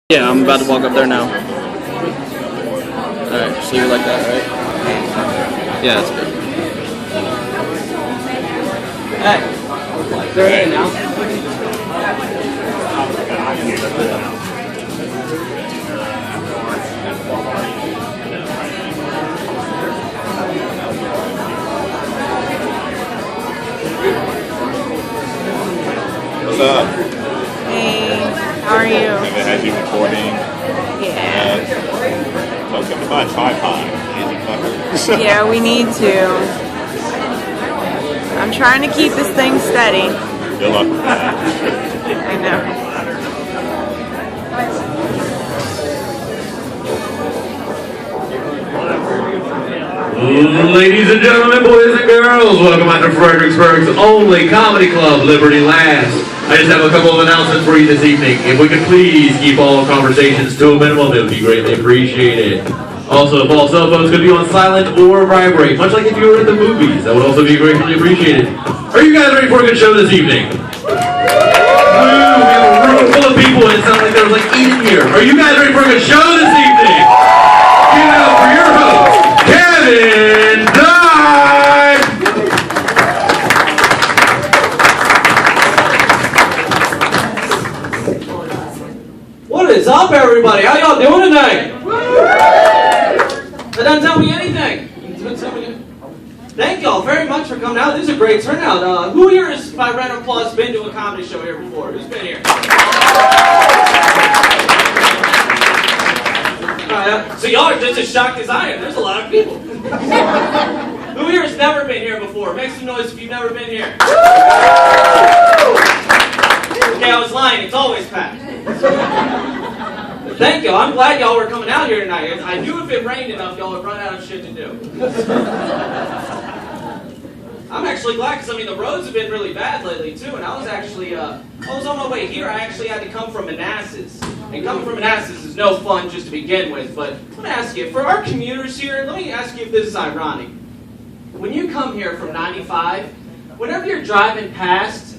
Yeah, I'm about to walk up there now. Alright, so you're like that, right? Yeah, that's good. Hey, they're in now. What's up? Hey, how are you? Have had you recording? Yeah. So I was going to buy a tripod. Easy fucker. Yeah, we need to. I'm trying to keep this thing steady. Good luck with that. I know. Ladies and gentlemen, boys and girls, welcome out to Fredericksburg's only comedy club, Liberty Laughs. I just have a couple of announcements for you this evening. If we could please keep all conversations to a minimum, it would be greatly appreciated. Also, if all cell phones could be on silent or vibrate, much like if you were in the movies, that would also be greatly appreciated. Are you guys ready for a good show this evening? Woo, we have a room full of people and it sounds like there's like 8 in here. Are you guys ready for a good show this evening? Give it up for your host, Kevin Dodd! What is up, everybody? How y'all doing tonight? That doesn't tell me anything. Thank y'all very much for coming out. This is a great turnout. Who here has, by round of applause, been to a comedy show here before? Who's been here? So y'all are just as shocked as I am. There's a lot of people. Who here has never been here before? Make some noise if you've never been here. Okay, I was lying. It's always packed. Thank y'all. I'm glad y'all were coming out here tonight. I knew if it rained enough, y'all would run out of shit to do. I'm actually glad because, the roads have been really bad lately, too. And I was on my way here. I actually had to come from Manassas. And coming from Manassas is no fun just to begin with. But let me ask you, for our commuters here, let me ask you if this is ironic. When you come here from 95, whenever you're driving past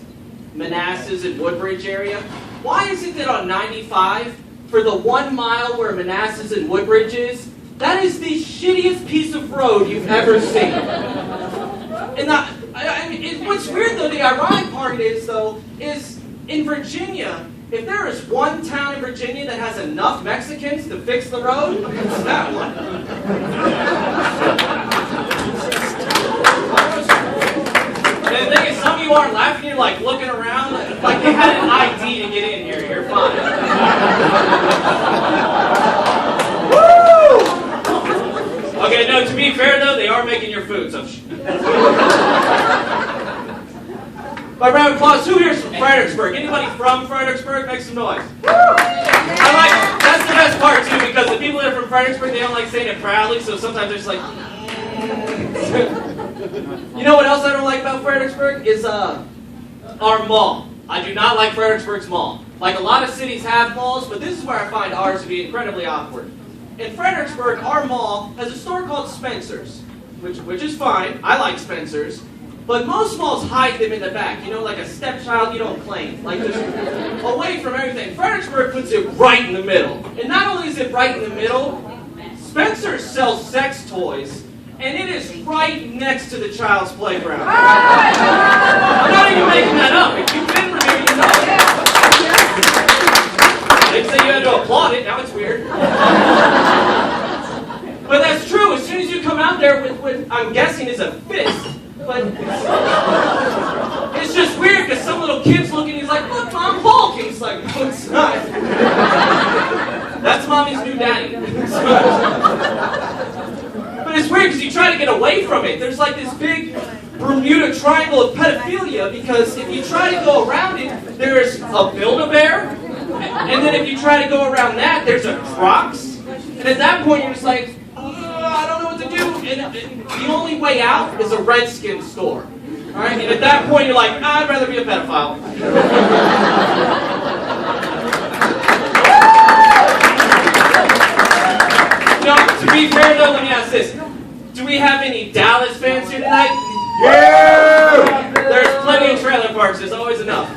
Manassas and Woodbridge area, why is it that on 95, for the 1 mile where Manassas and Woodbridge is, that is the shittiest piece of road you've ever seen? And what's weird though, the ironic part is in Virginia, if there is one town in Virginia that has enough Mexicans to fix the road, it's that one. And the thing is, some of you aren't laughing, you're like looking around, like they had an ID to get in here, you're fine. Woo! Okay, no, to be fair though, they are making your food, so by round of applause, who here's from Fredericksburg? Anybody from Fredericksburg? Make some noise. That's the best part too, because the people that are from Fredericksburg, they don't like saying it proudly, so sometimes they're just like, You know what else I don't like about Fredericksburg? Is our mall. I do not like Fredericksburg's mall. Like a lot of cities have malls, but this is where I find ours to be incredibly awkward. In Fredericksburg, our mall has a store called Spencer's, which is fine. I like Spencer's. But most malls hide them in the back. You know, like a stepchild you don't claim. Like just away from everything. Fredericksburg puts it right in the middle. And not only is it right in the middle, Spencer's sells sex toys. And it is right next to the child's playground. I'm not even making that up. If you've been from here, you know. They say you had to applaud it. Now it's weird. But that's true. As soon as you come out there with I'm guessing is a fist. But it's just weird because some little kid's looking, he's like, look, Mom, Hulk. And he's like, no, it's not. That's Mommy's new daddy. But it's weird because you try to get away from it. There's like this big Bermuda Triangle of pedophilia because if you try to go around it, there's a Build-A-Bear. And then if you try to go around that, there's a Crocs. And at that point, you're just like, I don't know what to do. And the only way out is a Redskin store. All right? And at that point, you're like, I'd rather be a pedophile. No, to be fair though, let me ask this. Do we have any Dallas fans here tonight? Yeah! There's plenty of trailer parks. There's always enough.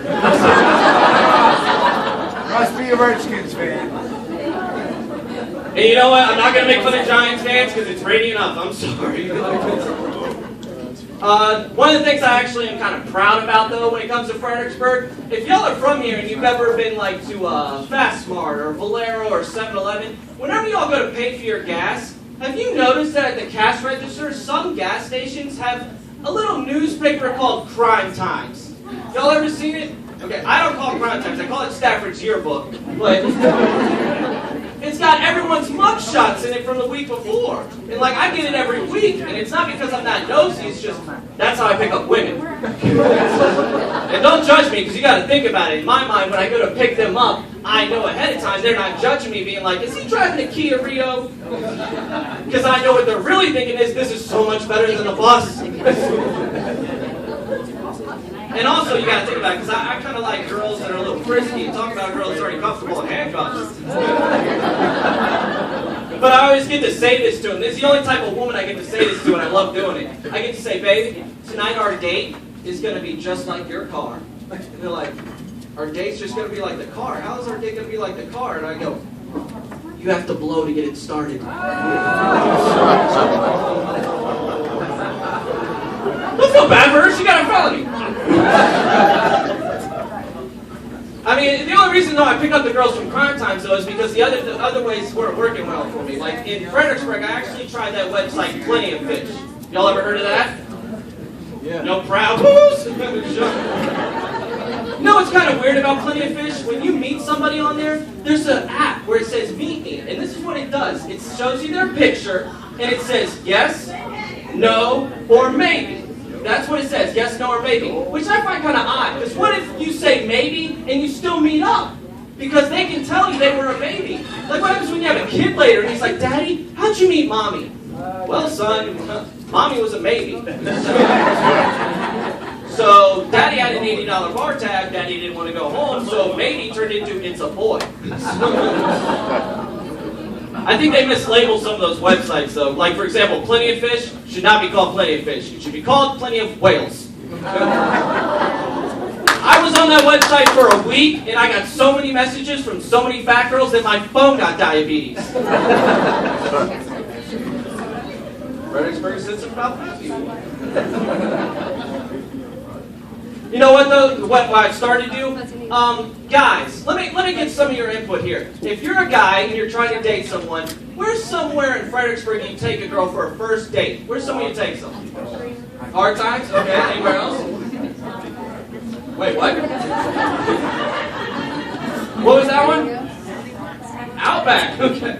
Must be a Redskins fan. And you know what? I'm not going to make fun of Giants fans because it's rainy enough. I'm sorry. One of the things I actually am kind of proud about, though, when it comes to Fredericksburg, if y'all are from here and you've ever been like to Fast Mart or Valero or 7-Eleven, whenever y'all go to pay for your gas, have you noticed that at the cash register, some gas stations have a little newspaper called Crime Times? Y'all ever seen it? Okay, I don't call it Crime Times, I call it Stafford's Yearbook, but it's got everyone's mugshots in it from the week before. And like, I get it every week, and it's not because I'm not nosy, it's just, that's how I pick up women. And don't judge me, because you gotta think about it. In my mind, when I go to pick them up, I know ahead of time they're not judging me, being like, is he driving a Kia Rio? Because I know what they're really thinking is, this is so much better than the bus. And also, you gotta think about it, because I kind of like girls that are a little frisky. Talk about a girl that's already comfortable in handcuffs. But I always get to say this to them. This is the only type of woman I get to say this to, and I love doing it. I get to say, baby, tonight our date is gonna be just like your car. And they're like, our date's just gonna be like the car? How is our date gonna be like the car? And I go, you have to blow to get it started. Don't feel bad for her, she got a felony. I mean, the only reason though I pick up the girls from Crime Times though is because the other ways weren't working well for me. Like in Fredericksburg, I actually tried that website Plenty of Fish. Y'all ever heard of that? Yeah. No proud boos? You know what's kind of weird about Plenty of Fish? When you meet somebody on there, there's an app where it says meet me. And this is what it does. It shows you their picture and it says yes, no, or maybe. That's what it says, yes, no, or maybe. Which I find kind of odd, because what if you say maybe and you still meet up? Because they can tell you they were a maybe. Like what happens when you have a kid later and he's like, Daddy, how'd you meet Mommy? Well, son, Mommy was a maybe. So Daddy had an $80 bar tab, Daddy didn't want to go home, so maybe turned into it's a boy. I think they mislabeled some of those websites though. Like for example, Plenty of Fish should not be called Plenty of Fish. It should be called Plenty of Whales. I was on that website for a week and I got so many messages from so many fat girls that my phone got diabetes. Fredericksburg sits about fat people. You know what though? What I've started to do? Guys, let me get some of your input here. If you're a guy and you're trying to date someone, where's somewhere in Fredericksburg you take a girl for a first date? Where's somewhere you take some? Hard Times? Okay, anywhere else? Wait, what? What was that one? Outback, okay.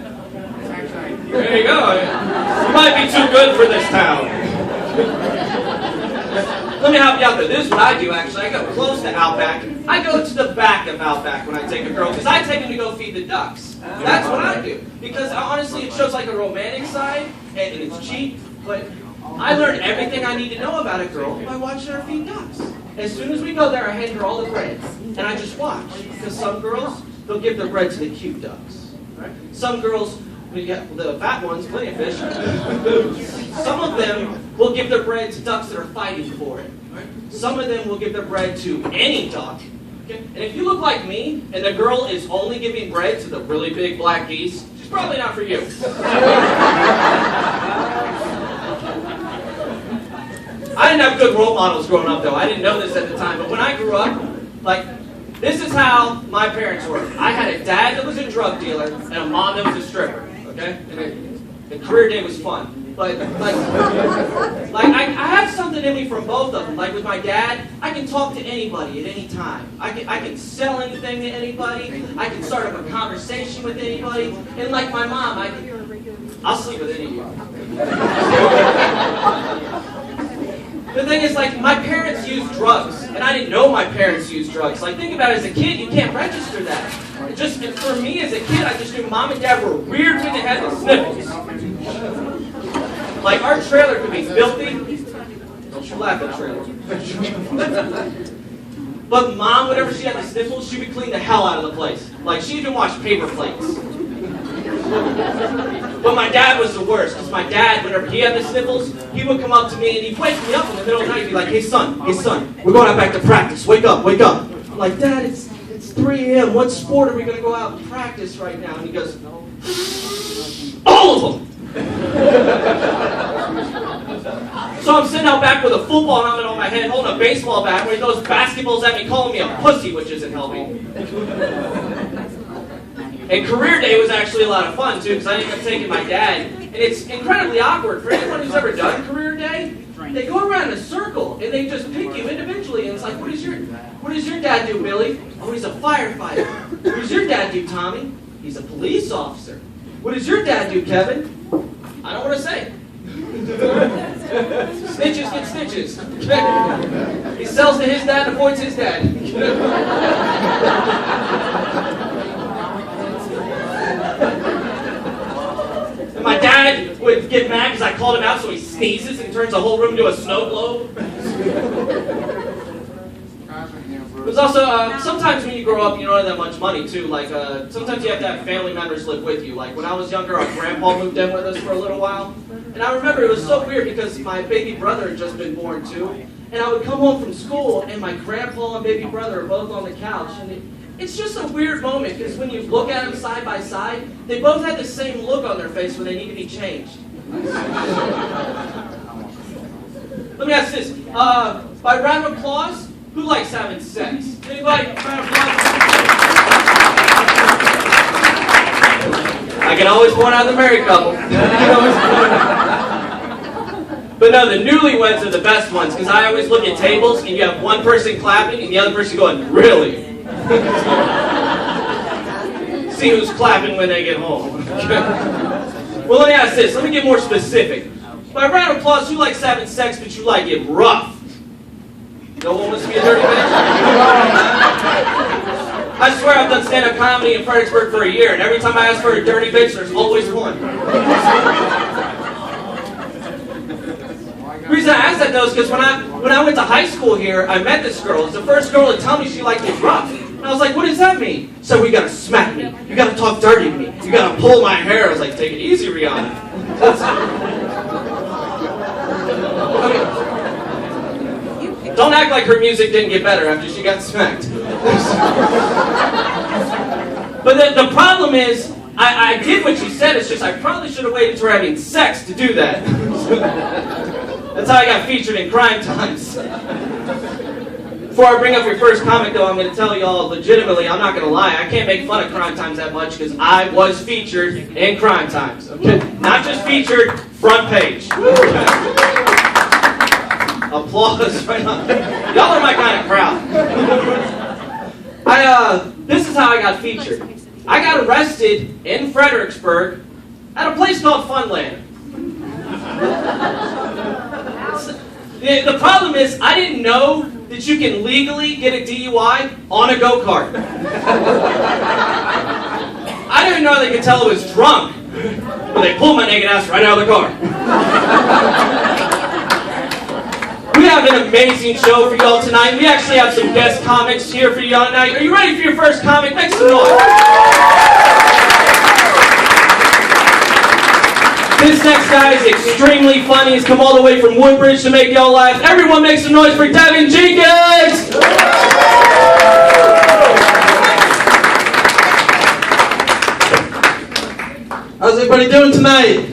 There you go. You might be too good for this town. Let me help you out there. This is what I do, actually. I go close to Outback. I go to the back of Outback when I take a girl, because I take them to go feed the ducks. That's what I do. Because honestly, it shows like a romantic side, and it's cheap, but I learn everything I need to know about a girl by watching her feed ducks. As soon as we go there, I hand her all the bread, and I just watch. Because some girls, they'll give their bread to the cute ducks. Right? Some girls, the fat ones, Plenty of Fish, some of them will give their bread to ducks that are fighting for it. Right? Some of them will give their bread to any duck. Okay? And if you look like me, and the girl is only giving bread to the really big black geese, she's probably not for you. I didn't have good role models growing up, though. I didn't know this at the time. But when I grew up, like, this is how my parents were. I had a dad that was a drug dealer and a mom that was a stripper. Okay? And the career day was fun. But, like I have something in me from both of them. Like with my dad, I can talk to anybody at any time. I can sell anything to anybody. I can start up a conversation with anybody. And like my mom, I'll sleep with any of you. The thing is, like, my parents used drugs, and I didn't know my parents used drugs. Like, think about it, as a kid, you can't register that. Just for me as a kid, I just knew mom and dad were weird when they had the sniffles. Like, our trailer could be filthy. Don't you laugh at trailer. But mom, whenever she had the sniffles, she would clean the hell out of the place. Like, she even washed paper plates. But my dad was the worst, because my dad, whenever he had the sniffles, he would come up to me and he'd wake me up in the middle of the night and be like, hey son, we're going out back to practice. Wake up, wake up. I'm like, Dad, it's 3 a.m. What sport are we going to go out and practice right now? And he goes, all of them. So I'm sitting out back with a football helmet on my head, holding a baseball bat, where he throws basketballs at me, calling me a pussy, which isn't helping. And career day was actually a lot of fun, too, because I ended up taking my dad. And it's incredibly awkward for anyone who's ever done career day. They go around in a circle, and they just pick you individually. And it's like, what does your dad do, Billy? Oh, he's a firefighter. What does your dad do, Tommy? He's a police officer. What does your dad do, Kevin? I don't want to say. Snitches get stitches. He sells to his dad and avoids his dad. And my dad would get mad because I called him out, so he sneezes and turns the whole room into a snow globe. There's also, sometimes when you grow up, you don't have that much money, too. Like, sometimes you have to have family members live with you. Like, when I was younger, our grandpa moved in with us for a little while. And I remember it was so weird because my baby brother had just been born, too. And I would come home from school, and my grandpa and baby brother are both on the couch. And it's just a weird moment, because when you look at them side by side, they both had the same look on their face when they need to be changed. Let me ask this. By round of applause, who likes having sex? Anybody? Round of applause. I can always point out the married couple. But no, the newlyweds are the best ones, because I always look at tables, and you have one person clapping, and the other person going, really? See who's clapping when they get home. Well, let me ask this. Let me get more specific. By round of applause, who likes having sex, but you like it rough? No one wants to be a dirty bitch? I swear I've done stand-up comedy in Fredericksburg for a year, and every time I ask for a dirty bitch, there's always one. The reason I asked that, though, is because when I went to high school here, I met this girl. It's the first girl to tell me she liked it rough. And I was like, what does that mean? So we gotta smack me. You gotta talk dirty to me. You gotta pull my hair. I was like, take it easy, Rihanna. Okay. Don't act like her music didn't get better after she got smacked. But the problem is, I did what she said. It's just I probably should have waited until we're having sex to do that. That's how I got featured in Crime Times. Before I bring up your first comic, though, I'm going to tell you all legitimately, I'm not going to lie, I can't make fun of Crime Times that much because I was featured in Crime Times. Okay? Not just featured, front page. Applause right on. Y'all are my kind of crowd. This is how I got featured. I got arrested in Fredericksburg at a place called Funland. The problem is, I didn't know that you can legally get a DUI on a go-kart. I didn't know they could tell I was drunk, but they pulled my naked ass right out of the car. We have an amazing show for y'all tonight. We actually have some guest comics here for y'all tonight. Are you ready for your first comic? Make some noise. This next guy is extremely funny. He's come all the way from Woodbridge to make y'all laugh. Everyone make some noise for Devin Jenkins! How's everybody doing tonight?